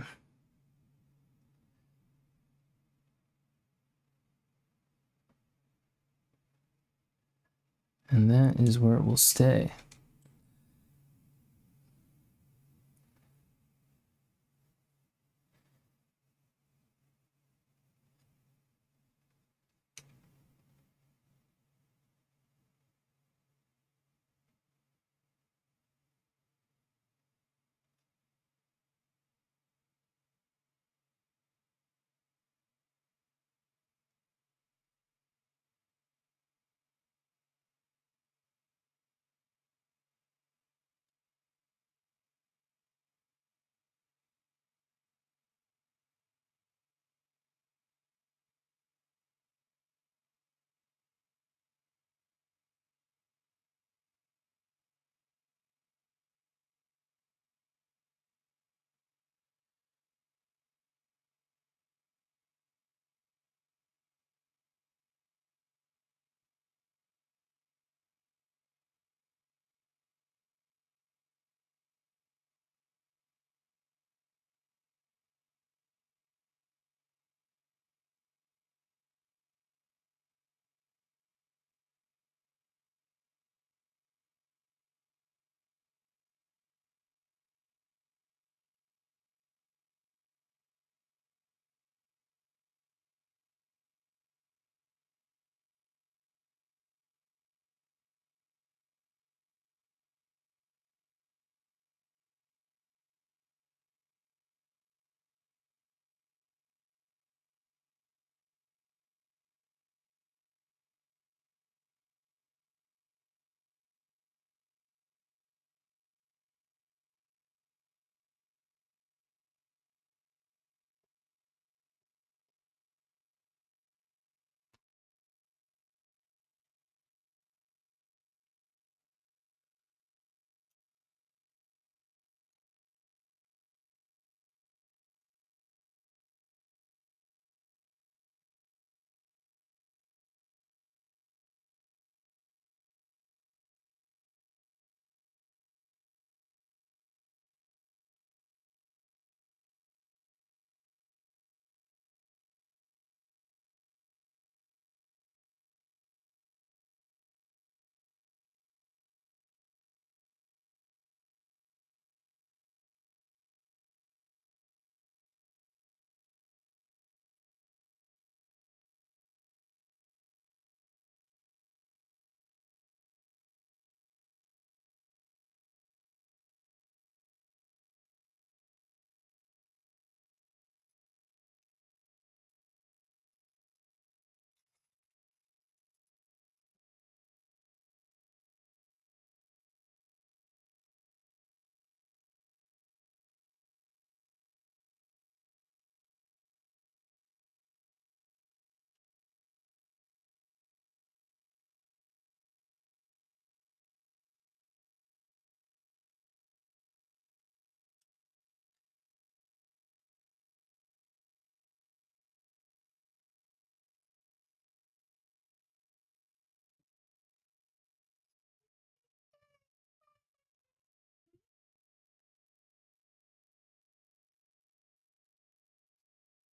Speaker 1: And that is where it will stay.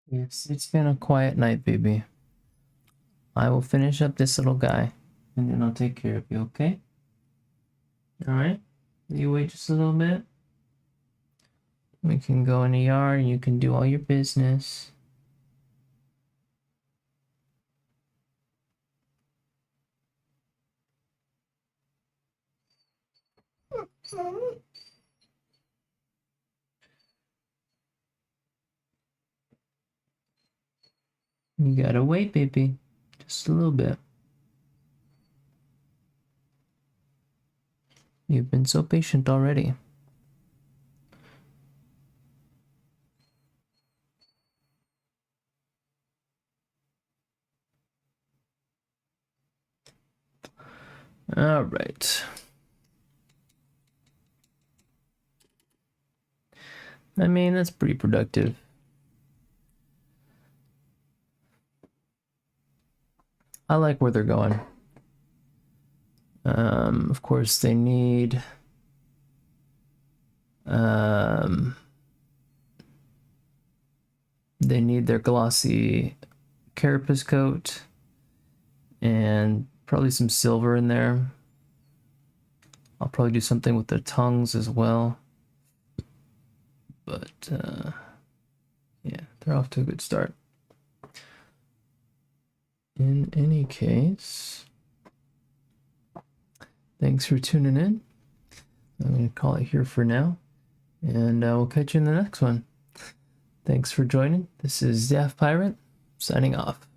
Speaker 1: Yes, it's been a quiet night, baby. I will finish up this little guy, and then I'll take care of you, okay? Alright? You wait just a little bit. We can go in the yard and you can do all your business. You gotta wait, baby. Just a little bit. You've been so patient already. All right. I mean, that's pretty productive. I like where they're going. Of course, they need their glossy carapace coat and probably some silver in there. I'll probably do something with the tongues as well. But yeah, they're off to a good start. In any case, thanks for tuning in. I'm going to call it here for now, and we'll catch you in the next one. Thanks for joining. This is daftPirate, signing off.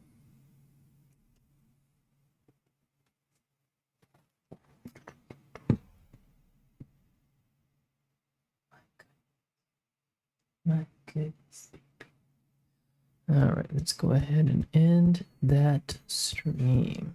Speaker 1: My goodness. All right, let's go ahead and end that stream.